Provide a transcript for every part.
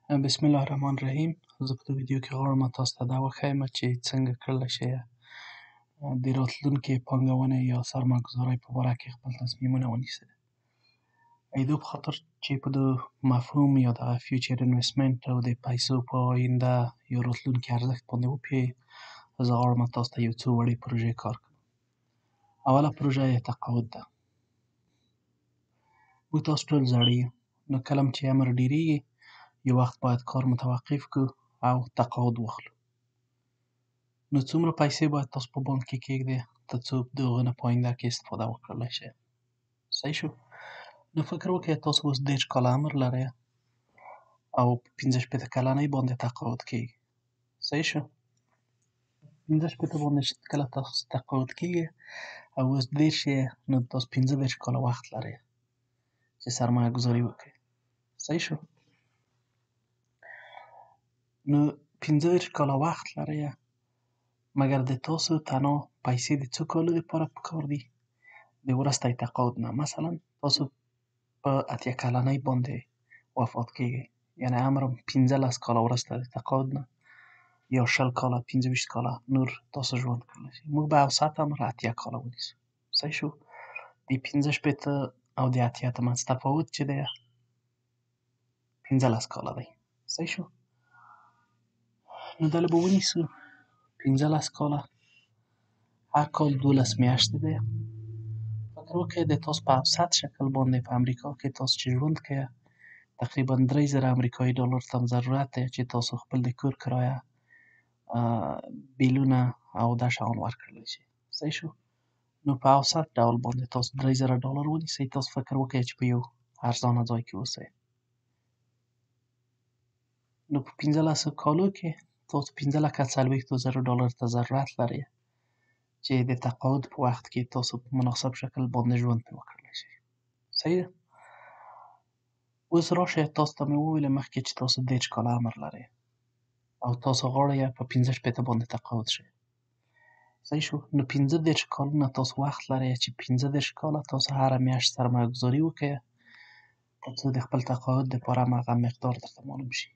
بسم الله الرحمن الرحیم. زه په دې ویډیو کې غواړم تاسو ته دا وښیم چې څنګه کولی شئ د راتلونکې پانګونې یا سرمایه‌ګذارۍ په باره کې خپل تصمیمونه ونیسئ. ایدو په خاطر چې په د مفهوم یا دغه فیوچر انویسټمنټ او د پیسو په آینده یا راتلونکي ارزښت باندې وپوهیږئ، زه غواړم تاسو ته یو څو وړې پروژې کار کړم. اوله پروژه یې تقاعد ده. موږ تاسو ټول زاړه یو، نو کله چې عمر ډېرېږي یو وخت باید کار متوقف کړو او تقاعد واخلو. نو څومره پیسې باید تاسو په بانک کې کېږدئ تر څو د هغه نه په آینده کې استفاده وکړلی شئ. صحیح شو؟ نو فکر وکړئ تاسو اوس 30 کاله عمر لرئ او په 65 کلنۍ باندې تقاعد کېږي. صحیح شو؟ 65 باندې چې کله تاسو تقاعد کېږئ او اوس 30 یې، نو تاسو 35 کاله وخت لرئ چې سرمایه ګذاري وکړئ. صحیح شو؟ نو 35 کاله وخت لرئ، مګر د تاسو تنها پیسې د څو کالو لپاره پکار دي؟ د وروستی تقاعد نه. مثلا تاسو په 80 کلنۍ باندې وفات کېږئ، یعنې عمر 15 کاله وروسته د تقاعد نه یا 20 کاله 25 کاله نور تاسو ژوند کولی شئ. موږ به اوسط عمر 80 کاله ونیسو. صحیح شو؟ د 65 او د 80 ترمنځ تفاوت چې دی 15 کاله دی. صحیح شو؟ نو دله به ونیسو 15 کاله، هر کال 12 میاشتې دی. فکر وکړئ د تاسو په اوسط شکل باندې په امریکا کې تاسو چې ژوند کوئ تقریبا 3000 امریکایي ډالر ته هم ضرورت دی چې تاسو خپل د کور کرایه، بیلونه او دا شیان ورکړلی شئ. صحیح شو؟ نو په اوسط ډول باندې تاسو 3000 ډالر ونیسئ. تاسو فکر وکړئ چې په یو ارزانه ځای کې اوسئ. نو په 15 کالو کې تاسو 15,40,000 ډالر ته ضرورت لرئ چې د تقاعد په وخت کې تاسو په مناسب شکل باندې ژوند پرې وکړلی شئ. صحیح ده؟ اوس راشئ، تاسو ته مې وویل مخکې چې تاسو 30 کاله عمر لرئ او تاسو غواړئ په 65 باندې تقاعد شئ. صحیح شو؟ نو 35 کالونه تاسو وخت لرئ چې 35 کاله تاسو هره میاشت سرمایه ګذاري وکړئ تر څو د خپل تقاعد دپاره همغه مقدار درته معلوم شي.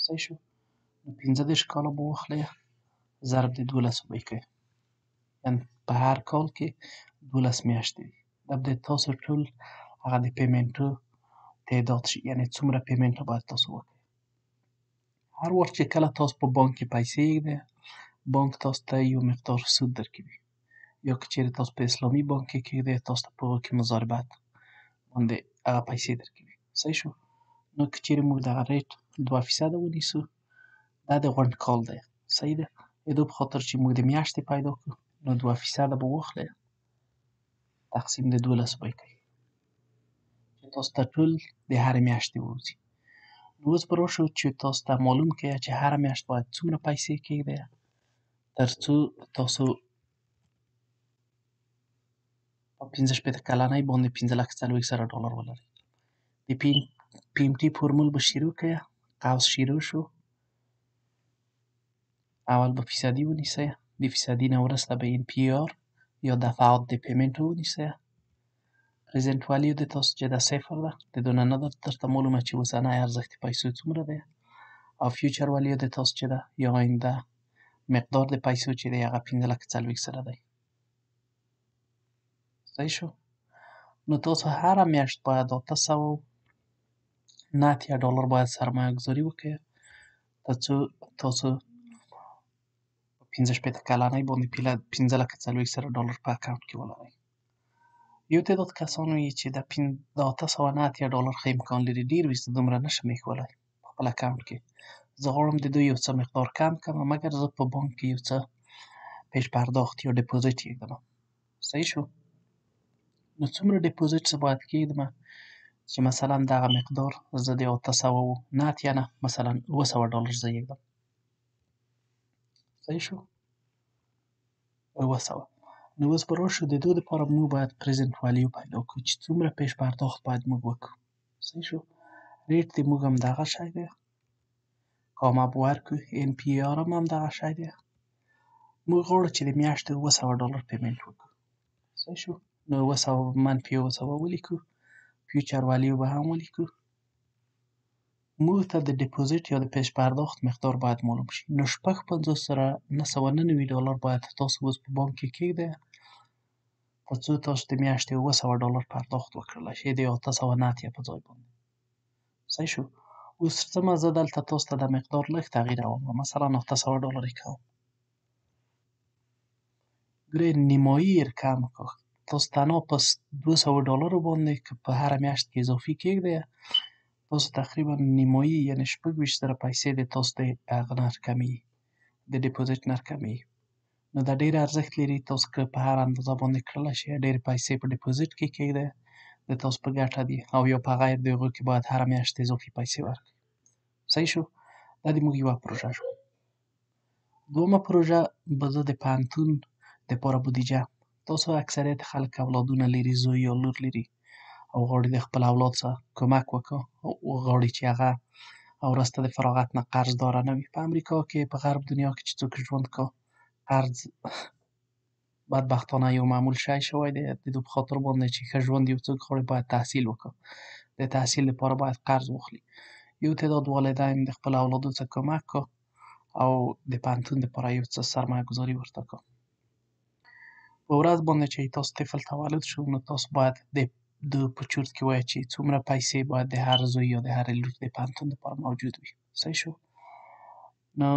صحیح شو؟ نو 35 کاله به واخلئ ضرب د 12 به یې کړئ، یعنې په هر کال کې 12 میاشتې دي. دا به د تاسو ټول هغه د پیمنټو تعداد شي، یعنې څومره پیمنټ باید تاسو وکړئ. هر وخت چې کله تاسو په بانک کې پیسې ایږدئ، بانک تاسو ته یو مقدار سود درکوي، یا که چېرې تاسو په اسلامي بانک کې کېږدئ تاسو ته په هغو کې مضاربت باندې هغه پیسې درکوي. صحیح شو؟ نو که چېرې موږ دغه ریټ 2% ونیسو، دا د غونډ کال دی. صحیح ده؟ د دې په خاطر چې موږ د میاشتې پیدا کړو، نو 2% به واخلئ تقسیم د 12 به یې کړئ چې تاسو ته ټول د هرې میاشتې ووځي. نو اوس به راشو چې تاسو ته معلوم کړئ چې هره میاشت باید څومره پیسې کېږدئ تر څو تاسو په 65 کلنۍ باندې 15,40,000 ډالر ولرئ. د پی ام ټي فورمول به شروع کړئ، قوس شروع شو، اول به فیصدي ونیسئ، د فیصدي نه وروسته به ان پی آر یا دفعات د پیمنټو ونیسئ. پرزنټ ولیو د تاسو چې دا صفر ده، د دونه نه درته معلومه چې اوسنی ارزښت پیسو څومره دی. او فیوچر ولیو د تاسو چې ده یا آینده مقدار د پیسو چې دی هغه 15,40,000 دی. صحیح شو؟ نو تاسو هره میاشت باید 890 ډالر باید سرمایه ګذاري وکړئ تر څو تاسو په 65 کلنۍ باندې 15,40,000 ډالر په اکاونټ کې ولرئ. یو تعداد کسان وي چې د 890 ډالر ښه امکان لري ډېر وي، زه دومره نشم ایښولی په خپل اکاونټ کې. زه غواړم د دوی یو څه مقدار کم کړم، مګر زه په بانک کې یو څه پیش پرداخت یا ډپوزیټ ایږدم. صحیح شو؟ نو څومره ډپوزیټ زه باید کېږدمه چې مثلا دغه مقدار زه د 890 نه مثلا 900 ډالر زه ایږدم. صحیح شو؟ 900. نو اوس به راشو د دې دپاره موږ باید پرزنټ ولیو پیدا کړو چې څومره پیش پرداخت باید موږ وکړو. صحیح شو؟ ریټ د موږ همدغه شی دی، کامه به ورکړو، ان پی آر هم همدغه شی دی. موږ غواړو چې د میاشتې 900 ډالر پیمنټ وکړو. صحیح شو؟ نو 900 منفي 900 ولیکو، فیوچر ولیو به هم ولیکو، موږ ته د ډیپوزیټ یا د پیش پرداخت مقدار باید معلوم شي. نو $9,999 باید تاسو اوس په بانک کې کېږدئ تر څو تاسو د میاشتې $700 پرداخت وکړلی شئ د 890 په ځای باندې. صحیح شو؟ اوس ځمه زه دلته تاسو ته د مقدار لږ تغییروم، مثلا $800 یې کوم. ګورئ نیمایي یې کم کړ. تاسو تنها په $200 باندې که په هره میاشت کې اضافي کېږدئ تاسو تقریبا نیمایي یعنې 26,000 پیسې د تاسو د هغه نه کمیږي، د ډیپوزیټ نه کمیږي. نو دا ډېر ارزښت لري. تاسو که په هر اندازه باندې کړلی شئ ډېرې پیسې په ډیپوزیټ کې کېږدئ د تاسو په ګټه دي، او یا په غیر د هغو کې باید هره میاشت اضافي پیسې ورکړئ. صحیح شو؟ دا د موږ یوه پروژه شوه. دومه پروژه به زه د پوهنتون دپاره بودیجه، تاسو اکثریت خلک اولادونه لري، زوی یا لور لري او غواړي د خپل اولاد سره کومک وکړي او غواړي چې هغه وروسته د فراغت نه قرض داره نه وي. په امریکا کې په غرب دنیا کې چې څوک ژوند کا قرض بدبختانه یو معمول شی شوی دی. د دې په خاطر باندې چې ښه ژوند یو څوک غواړي باید تحصیل وکړي، د تحصیل لپاره باید قرض واخلي. یو تعداد والدین د خپل اولادو څخه کومک کا او د پوهنتون دپاره یو څه سرمایه ګذاري ورته کا. په ورځ باندې چې تاسو طفل تولد شو نو تاسو باید د په چورت کې وایي چې څومره پیسې باید د هر زوی یا د هرې لور د پوهنتون دپاره موجود وي. صحیح شو؟ نو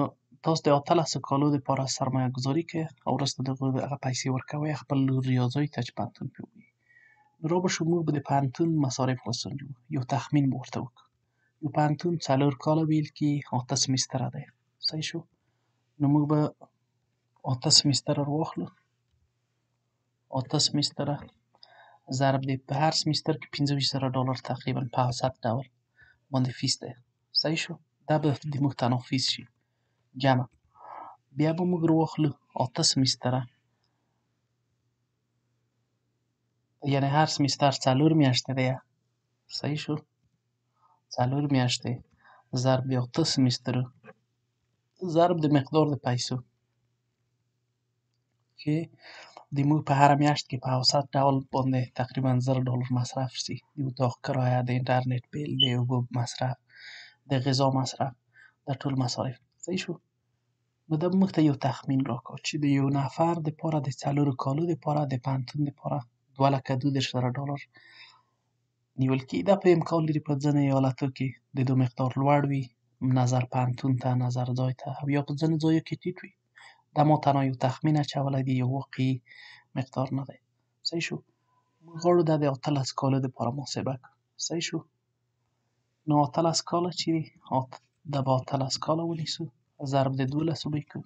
تاسو د 18 کالو دپاره سرمایه ګذاري کوئ او وروسته د هغو هغه پیسې ورکوئ خپل لور یا زوی ته چې پوهنتون پرې ووایي. نو را به شو موږ به د پوهنتون مصارف وسنجوو، یو تخمین به ورته وکړو. یو پوهنتون 4 کاله ویل کېږي، 8 سمستره دی. صحیح شو؟ نو موږ به 8 سمستره راواخلو، 8 سمستره ضرب د په هر سمستر کې $25,000 تقریبا په اوسط ډول باندې فیس دی. صحیح شو؟ دا به د موږ تنها فیس شي جمع. بیا به موږ راواخلو 8 سمستره، یعنې هر سمستر 4 میاشتې دی. صحیح شو؟ 4 میاشتې ضرب د 8 سمسترو ضرب د مقدار د پیسو چې د موږ په هره میاشت کې په اوسط ډول باندې تقریبا $1000 مصرف شي. د اتاق کرایه، د انټرنټ بیل، د اوبو مصرف، د غذا مصرف، دا ټول مصارف. صحیح شو؟ نو دا به موږ ته یو تخمین راکړ چې د یو نفر دپاره د 4 کالو دپاره د پوهنتون دپاره $2,32,000 نیول کېږي. دا په امکان لري په ځینو ایالتو کې د دو مقدار لوړ وي، نظر پوهنتون ته، نظر ځای ته، او یا په ځینو ځایو کې ټیټ وي. دا ما تنها یو تخمین اچولی دی، یو واقعي مقدار نه دی. صحیح شو؟ موږ غواړو دا د 18 کالو دپاره محاسبه کړو. صحیح شو؟ نو 18 کاله چې دي دا به 18 کاله ونیسو ضرب د 12 به یې کړو.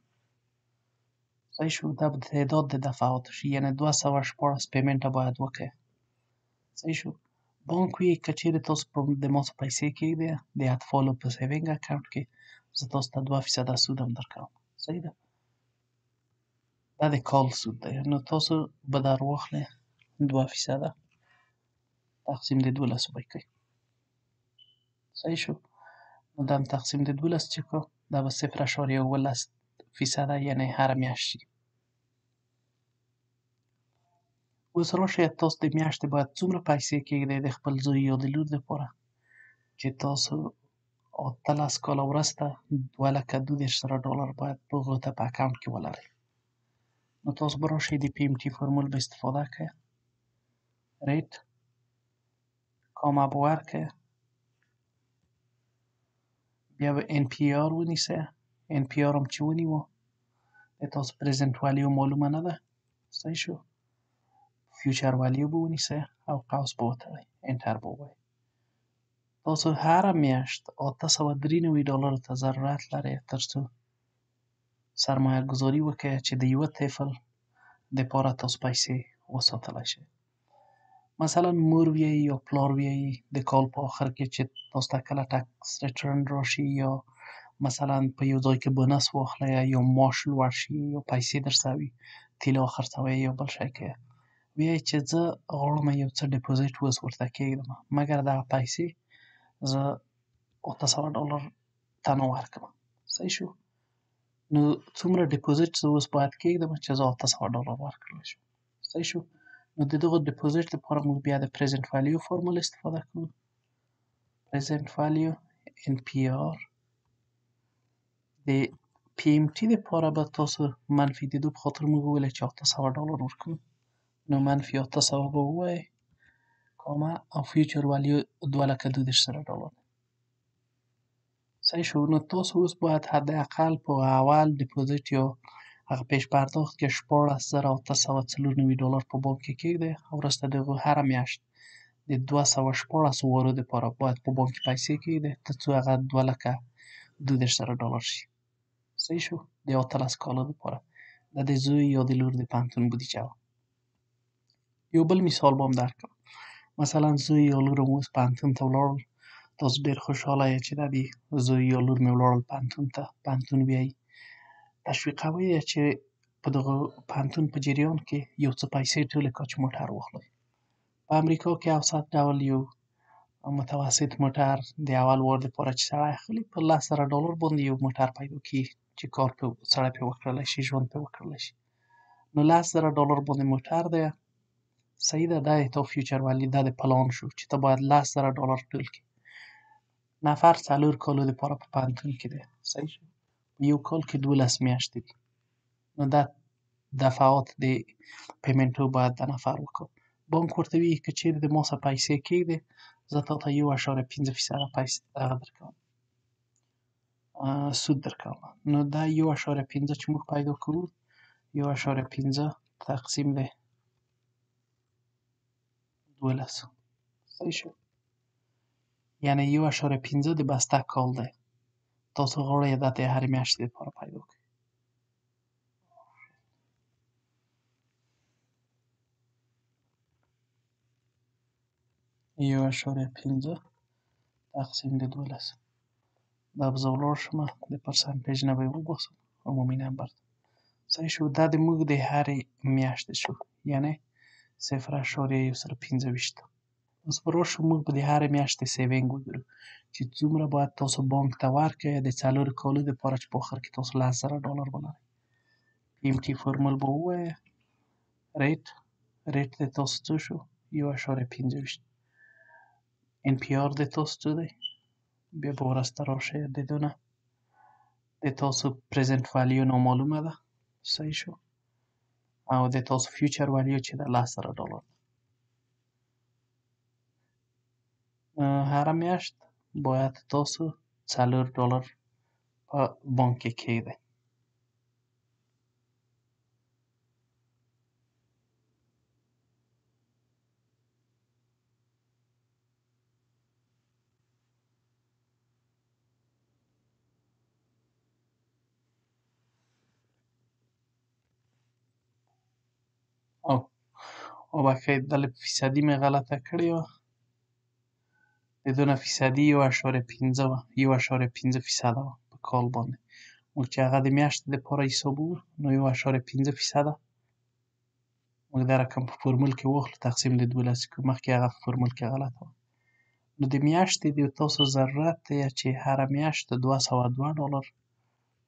صحیح شو؟ دا به تعداد د دفعاتو شي، یعنې 216 پیمنټه باید وکړئ. صحیح شو؟ بانک وي که چېرې تاسو د ما څخه پیسې کېږدئ د اطفالو په سیوینګ اکاونټ کې زه تاسو ته 2% سود هم درکوم. صحیح ده؟ دا د کال سود دی. نو تاسو به در واخلئ 2% تقسیم د 12 به یې کړئ. صحیح شو؟ نو دا تقسیم د 12 چې کړو دا به 0.17% یعنې هره میاشت شي. اوس راشئ تاسو د میاشتې باید څومره پیسې کېږدئ د خپل زوی یا د لور دپاره چې تاسو 18 کاله وروسته $2,32,000 باید په هغو ته په اکاونټ کې ولرئ. نو تاسو به راشئ د PMT فورمول به استفاده کړئ، ریټ کامه به ورکړئ، بیا به NPR ونیسئ. NPR هم چې ونیوه د تاسو پرزنټ ولیو معلومه نه ده. صحیح شو؟ فیوچر ولیو به ونیسئ او قوس به وتړئ، انټر به ووایئ. تاسو هره میاشت $893 ته ضرورت لرئ تر څو سرمایه ګذاري وکړئ چې د یوه طفل دپاره تاسو پیسې وساتلی شئ. مثلا مور بیایي یا پلار بیایي د کال په آخر کې چې تاسو ته کله ټکس ریټرن راشي یا مثلا په یو ځای کې بونس واخلئ یا معاش لوړ شي یا پیسې درسره وي طلا خرڅوئ یا بل شی کوئ، وایئ چې زه غواړم یو څه ډیپوزیټ اوس ورته کېږدم مګر دغه پیسې زه $800 تنها ورکړم. صحیح شو؟ نو څومره ډیپوزیټ زه اوس باید کېږدم چې زه $800 ورکړلی شم. صحیح شو؟ نو د دغو ډیپوزیټ لپاره موږ بیا د پرزنټ ولیو فورمول استفاده کوو. پرزنټ ولیو NPR د PMT دپاره به تاسو منفي د دو په خاطر موږ وویل چې $800 ورکوو، نو منفي 800 به ووایئ کامه او فیوچر ولیو $232,000 صحیح شو. نو تاسو اوس باید حداقل په اول ډیپوزیټ یا هغه پیش پرداخت کې $16,894 په بانک کې کېږدئ او وروسته د هغو هره میاشت د 214 وارو دپاره باید په بانک کې پیسې کېږدئ تر څو هغه $32,000 شي. صحیح شو. د 18 کالو دپاره دا د زوی یا د لور د پوهنتون بودیجه وه. یو بل مثال به هم درکړم، مثلا زوی یا لور مو اوس پوهنتون ته ولاړل، تاسو ډېر خوشحاله یې چې دا د زوی یا لور مې ولاړل پوهنتون ته، پوهنتون بیایي. تشویقوئ یې چې په دغه پوهنتون په جریان کې یو څه پیسې ټولې کړه چې موټر واخلئ. په امریکا کې اوسط ډول یو متوسط موټر د اول وار دپاره چې سړی اخلي په $10,000 باندې یو موټر پیدا کېږي چې کار سړی پرې وکړلی شي، ژوند پرې وکړلی شي. نو $10,000 باندې موټر دی، صحیح ده، دا د تا فیوچر ولی، دا د پلان شو چې ته باید $10,000 ټول کړې. نفر 4 کالو دپاره په پوهنتون کې دی، صحیح شو. یو کال کې 12 میاشتې دي، نو دا دفعات د پیمنټو باید دا نفر وکړو. بانک ورته وایي که چیرې د ما څخه پیسې کېږدې زه تا ته 1.5% پیسې هغه درکوم، سود درکوم. نو دا 1.5 چې موږ پیدا کوو 1.5 تقسیم د 12، صحیح شو. یعنې 1.5 د بسته کال دی. تاسو غواړئ دا د هرې میاشتې دپاره پیدا کړئ. 1.5 تقسیم د 12. دا به زه ولاړ شم د پرسنټیج نه به یې وباسم عمومي نمبر ته. صحیح شو. دا د موږ د هرې میاشتې شو، یعنې 0.125. اوس به راشو موږ به د هرې میاشتې سیوینګ وګورو چې څومره باید تاسو بانک ته ورکړئ د 4 کالو دپاره چې په آخر کې تاسو $10,000 ولرئ. PMT فورمول به ووایئ. ریټ د تاسو څه شو؟ 1.25. NPR د تاسو څه دی؟ بیا به وروسته راشئ د دو نه د تاسو پریزنټ ولیو نامعلومه ده، صحیح شو، او د تاسو فیوچر ولیو چې ده $10,000. هره میاشت باید تاسو $4 په بانک کې کېږدئ. او بخښئ دلته فیصدي مې غلطه کړې وه، د دونه فیصدي 1.5 وه، 1.5% وه په کال باندې. موږ چې هغه د میاشتې دپاره حسابوو نو 1.5% موږ دا رقم په فورمول کې واخلو تقسیم د 12 کړو، مخکې هغه په فورمول کې غلطه وه. نو د میاشتې د تاسو ضرورت دی چې هره میاشت $202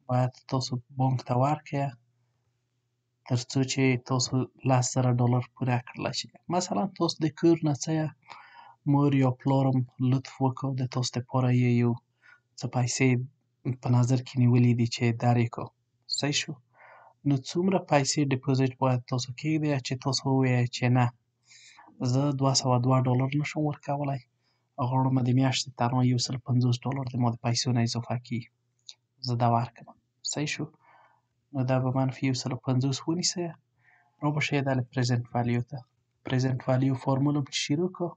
باید تاسو بانک ته ورکړئ تر څو چې تاسو $10,000 پوره کړلی شئ. مثلا تاسو د کور نه څه مور یا پلارم لطف وکړ د تاسو دپاره یې یو څه پیسې په نظر کې نیولي دي چې درې کړو، صحیح شو. نو څومره پیسې ډیپوزیټ باید تاسو کېږدئ چې تاسو ووایئ چې نه زه $202 نشم ورکولی، غواړم د میاشتې تنها $150 د ما د پیسو نه اضافه کېږي، زه دا ورکړم، صحیح شو. نو دا به منفي 150 ونیسئ، را به شئ دلې پریزنټ ولیو ته. پریزنټ ولیو فارمول هم چې شروع کړو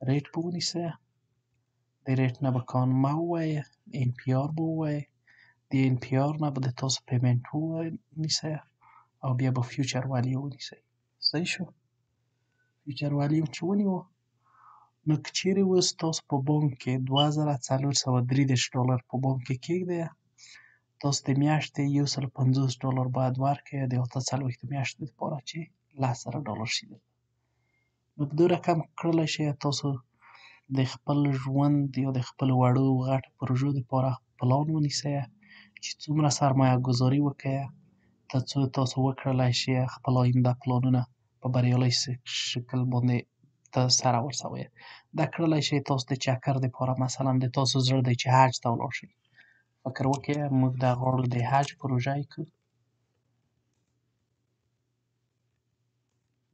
ریټ به ونیسئ، د ریټ نه به کامه ووایئ، NPR به ووایئ، د NPR نه به د تاسو پیمنټ ونیسئ او بیا به فیوچر ولیو ونیسئ، صحیح شو. فیوچر ولیو چې ونیوو نو که چیرې اوس تاسو په بانک کې $2,433 په بانک کې کېږدئ، تاسو د میاشتې $150 باید ورکړئ د 48 میاشتو دپاره چې $10,000 شي. نو په دې رقم کړلی شئ تاسو د خپل ژوند یا د خپلو وړو غټو پروژو دپاره پلان ونیسئ چې څومره سرمایه ګذاري وکړئ تر څو تاسو وکړلی شئ خپل آینده پلانونه په بریالي شکل باندې ته سره ورسوئ. دا کړلی شئ تاسو د چکر دپاره مثلا د تاسو زړه دی چې حج ته ولاړ شئ. فکر وکړئ موږ دا غواړو د حج پروژه یې کړو.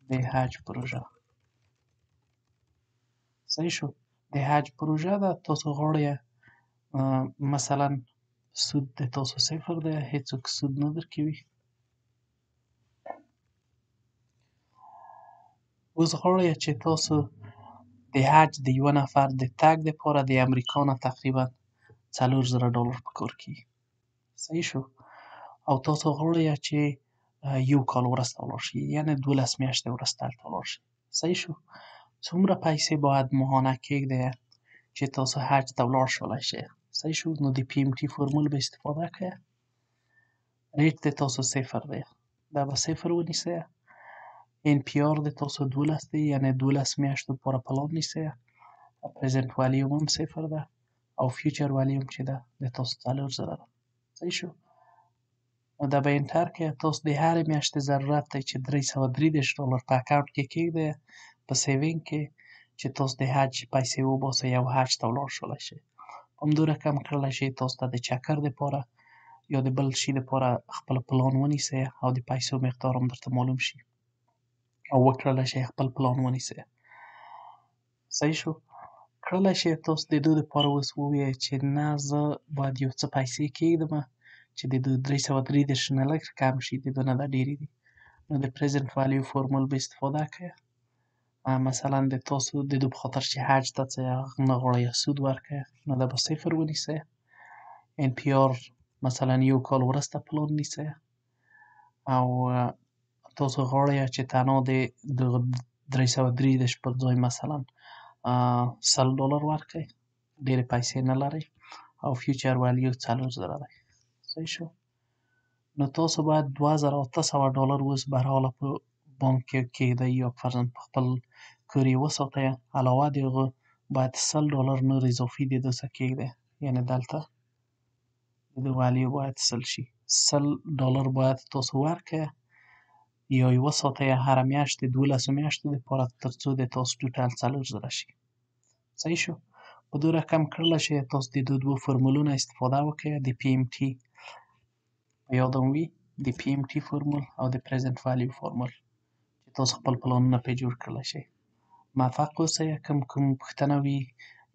د حج پروژه صحیح شو. د حج پروژه ده تاسو غواړئ مثلا سود د تاسو صفر دی، هېڅوک سود نه درکوي. اوس غواړئ چې تاسو د حج د یوه نفر د تګ دپاره د امریکا نه تقریبا $4000 په کار کېږي. صحیح شو. او تاسو غواړئ چې یو کال وروسته ولاړ شئ، یعنې 12 میاشتې وروسته هلته ولاړ شئ. صحیح شو. څومره پیسې باید ماهانه کېږدئ چې تاسو حج ته ولاړ شولی شئ. صحیح شو. نو د PMT فورمول به استفاده کړئ. ریټ د تاسو صفر دی، دا به صفر ونیسئ. NPR د تاسو 12 دی، یعنې 12 میاشتو لپاره پلان نیسئ. پرزنټ والیوم هم صفر ده او فیوچر والیوم چې ده د تاسو 4000 ده. صحیح شو. نو دا به انټر کړئ. تاسو د هرې میاشتې ضرورت دی چې $333 په اکاونټ کې کېږدئ په سیوینګ کې چې تاسو د حج پیسې وباسئ او حج ته ولاړ شولی شئ. په همدې رقم کړلی شئ تاسو ته د چکر دپاره یا د بل شي دپاره خپل پلان ونیسئ او د پیسو مقدار هم درته معلوم شي او وکړلی شئ خپل پلان ونیسئ. صحیح شو. کړلی شئ تاسو د دوی دپاره اوس ووایئ چې نه زه باید یو څه پیسې کېږدمه چې د دوی 333 نه لږ کم شي، د دوی نه دا ډېرې دي. نو د پرزنټ والیو فورمول به استفاده کړئ. مثلا د تاسو د دوی په خاطر چې حج ته ځئ هغه نه غواړئ سود ورکړئ، نو دا به صفر ونیسئ. NPR مثلا یو کال وروسته پلان نیسئ او تاسو غواړئ چې تنها د دغه 333 پر ځای مثلا $100 ورکړئ، ډېرې پیسې نه لرئ او فیوچر والیو 4000 دی. صحیح شو. نو تاسو باید $2800 اوس برحاله په بانک کې کېږدئ یا فرضاً په خپل کور یې وساتئ. علاوه د هغه باید $100 نور اضافي د دوی څخه کېږدئ، یعنې دلته د دوی والیو باید 100 شي. $100 باید تاسو ورکړئ یا یې وساتئ هره میاشت د 12 میاشتو دپاره تر څو د تاسو ټوټل 4000 شي. صحیح شو. په دې رقم کړلی شئ تاسو د دوی 2 فورمولونه استفاده وکړئ، د PMT په یاد مو وي، د PMT فورمول او د پرزنټ والیو فورمول چې تاسو خپل پلانونه پرې جوړ کړلی شئ. موفق اوسئ. کوم پوښتنه وي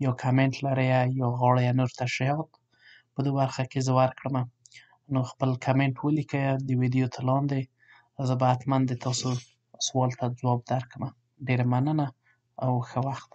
یا کمنټ لرئ یا غواړئ نور تشریحات په دې برخه کې زه ورکړمه، نو خپل کمنټ ولیکئ د ویډیو تر لاندې. زه به حتما د تاسو سوال ته ځواب درکړمه. ډېره مننه او ښه وخت.